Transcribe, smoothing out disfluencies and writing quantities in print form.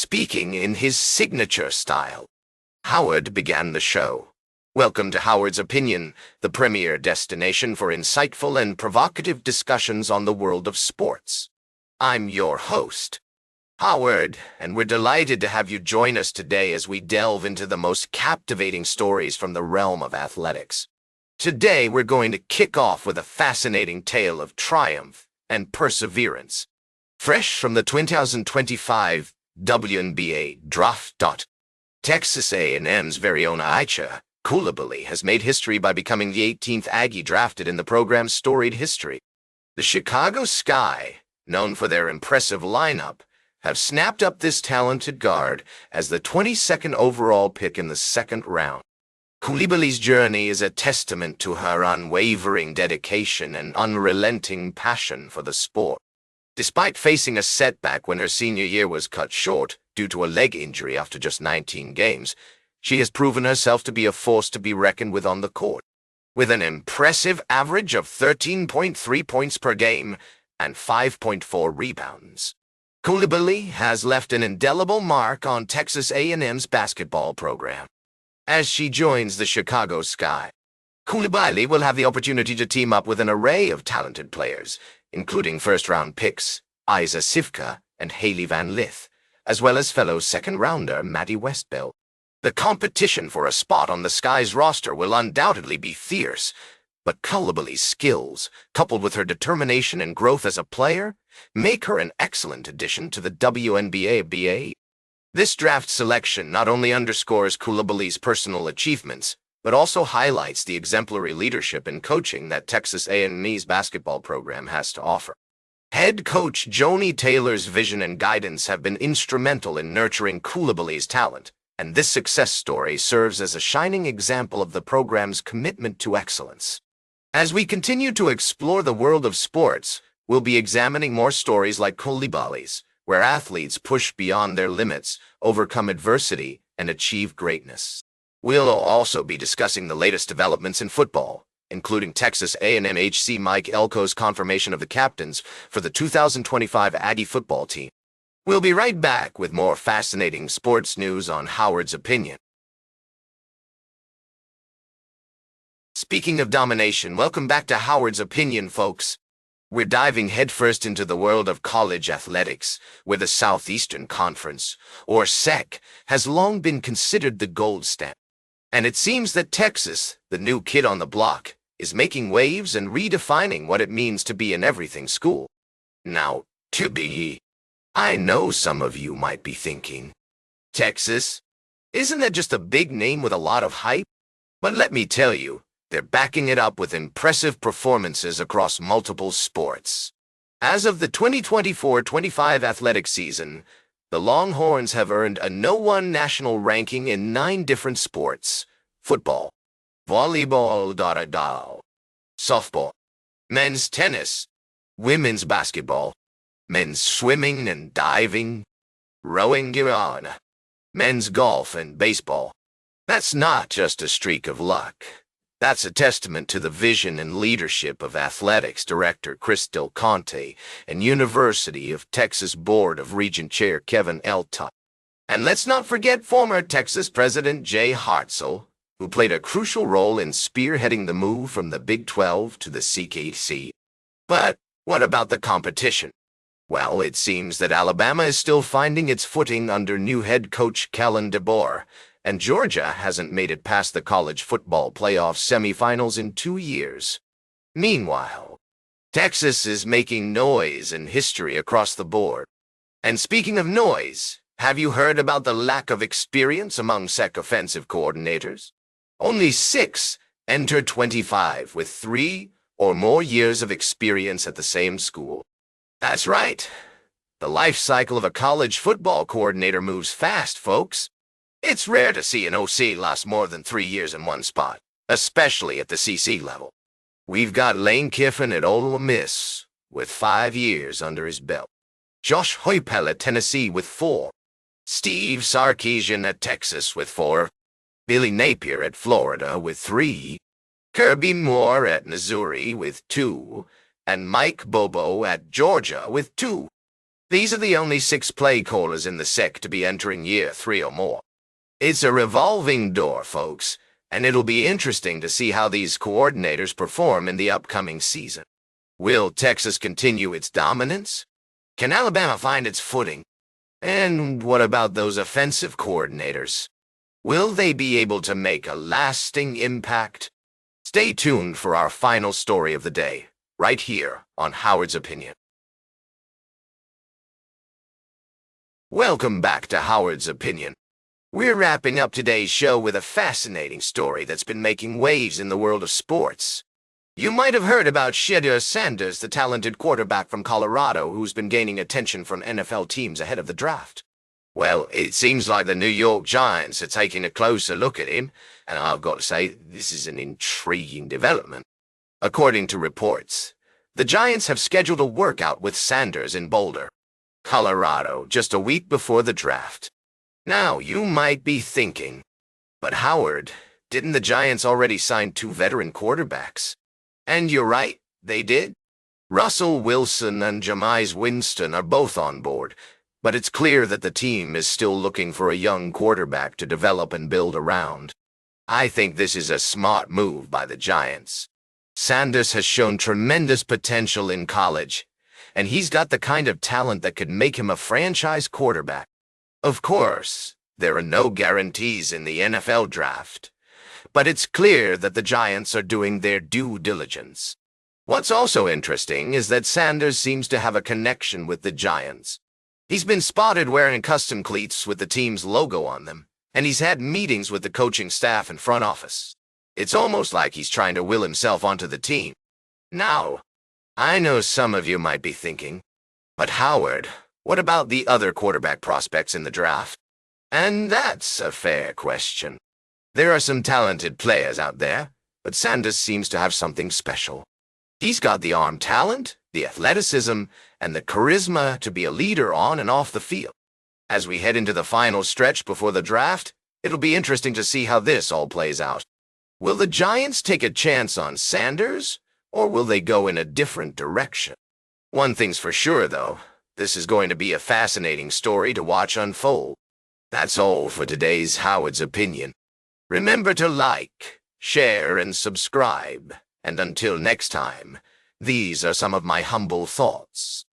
speaking in his signature style. Howard began the show. Welcome to Howard's Opinion, the premier destination for insightful and provocative discussions on the world of sports. I'm your host, Howard, and we're delighted to have you join us today as we delve into the most captivating stories from the realm of athletics. Today, we're going to kick off with a fascinating tale of triumph and perseverance. Fresh from the 2025 WNBA draft. Texas A&M's very own Aisha Coulibaly has made history by becoming the 18th Aggie drafted in the program's storied history. The Chicago Sky, known for their impressive lineup, have snapped up this talented guard as the 22nd overall pick in the second round. Coulibaly's journey is a testament to her unwavering dedication and unrelenting passion for the sport. Despite facing a setback when her senior year was cut short due to a leg injury after just 19 games, she has proven herself to be a force to be reckoned with on the court. With an impressive average of 13.3 points per game and 5.4 rebounds, Coulibaly has left an indelible mark on Texas A&M's basketball program. As she joins the Chicago Sky, Coulibaly will have the opportunity to team up with an array of talented players, including first-round picks Isa Sivka and Haley Van Lith, as well as fellow second-rounder Maddie Westbell. The competition for a spot on the Sky's roster will undoubtedly be fierce, but Coulibaly's skills, coupled with her determination and growth as a player, make her an excellent addition to the WNBA. This draft selection not only underscores Coulibaly's personal achievements, but also highlights the exemplary leadership and coaching that Texas A&M's basketball program has to offer. Head coach Joni Taylor's vision and guidance have been instrumental in nurturing Coulibaly's talent, and this success story serves as a shining example of the program's commitment to excellence. As we continue to explore the world of sports, we'll be examining more stories like Coulibaly's, where athletes push beyond their limits, overcome adversity, and achieve greatness. We'll also be discussing the latest developments in football, including Texas A&M HC Mike Elko's confirmation of the captains for the 2025 Aggie football team. We'll be right back with more fascinating sports news on Howard's Opinion. Speaking of domination, welcome back to Howard's Opinion, folks. We're diving headfirst into the world of college athletics, where the Southeastern Conference, or SEC, has long been considered the gold standard. And it seems that Texas, the new kid on the block, is making waves and redefining what it means to be an everything school. Now, I know some of you might be thinking, Texas? Isn't that just a big name with a lot of hype? But let me tell you, they're backing it up with impressive performances across multiple sports. As of the 2024-25 athletic season, the Longhorns have earned a No. 1 national ranking in 9 different sports: football, volleyball, softball, men's tennis, women's basketball, men's swimming and diving, rowing, men's golf and baseball. That's not just a streak of luck. That's a testament to the vision and leadership of Athletics Director Chris Del Conte and University of Texas Board of Regent Chair Kevin L. Tutt. And let's not forget former Texas President Jay Hartzell, who played a crucial role in spearheading the move from the Big 12 to the CKC. But what about the competition? Well, it seems that Alabama is still finding its footing under new head coach Kellen DeBoer, and Georgia hasn't made it past the college football playoff semifinals in 2 years. Meanwhile, Texas is making noise and history across the board. And speaking of noise, have you heard about the lack of experience among SEC offensive coordinators? Only 6 entered 25 with 3 or more years of experience at the same school. That's right. The life cycle of a college football coordinator moves fast, folks. It's rare to see an OC last more than 3 years in one spot, especially at the CC level. We've got Lane Kiffin at Ole Miss with 5 years under his belt, Josh Heupel at Tennessee with 4, Steve Sarkisian at Texas with 4, Billy Napier at Florida with 3, Kirby Moore at Missouri with 2, and Mike Bobo at Georgia with 2. These are the only 6 play callers in the SEC to be entering year 3 or more. It's a revolving door, folks, and it'll be interesting to see how these coordinators perform in the upcoming season. Will Texas continue its dominance? Can Alabama find its footing? And what about those offensive coordinators? Will they be able to make a lasting impact? Stay tuned for our final story of the day, right here on Howard's Opinion. Welcome back to Howard's Opinion. We're wrapping up today's show with a fascinating story that's been making waves in the world of sports. You might have heard about Shedeur Sanders, the talented quarterback from Colorado who's been gaining attention from NFL teams ahead of the draft. Well, it seems like the New York Giants are taking a closer look at him, and I've got to say, this is an intriguing development. According to reports, the Giants have scheduled a workout with Sanders in Boulder, Colorado, just a week before the draft. Now, you might be thinking, but Howard, didn't the Giants already sign 2 veteran quarterbacks? And you're right, they did. Russell Wilson and Jameis Winston are both on board, but it's clear that the team is still looking for a young quarterback to develop and build around. I think this is a smart move by the Giants. Sanders has shown tremendous potential in college, and he's got the kind of talent that could make him a franchise quarterback. Of course, there are no guarantees in the NFL draft, but it's clear that the Giants are doing their due diligence. What's also interesting is that Sanders seems to have a connection with the Giants. He's been spotted wearing custom cleats with the team's logo on them, and he's had meetings with the coaching staff and front office. It's almost like he's trying to will himself onto the team. Now, I know some of you might be thinking, but Howard, what about the other quarterback prospects in the draft? And that's a fair question. There are some talented players out there, but Sanders seems to have something special. He's got the arm talent, the athleticism, and the charisma to be a leader on and off the field. As we head into the final stretch before the draft, it'll be interesting to see how this all plays out. Will the Giants take a chance on Sanders, or will they go in a different direction? One thing's for sure, though. This is going to be a fascinating story to watch unfold. That's all for today's Howard's Opinion. Remember to like, share, and subscribe. And until next time, these are some of my humble thoughts.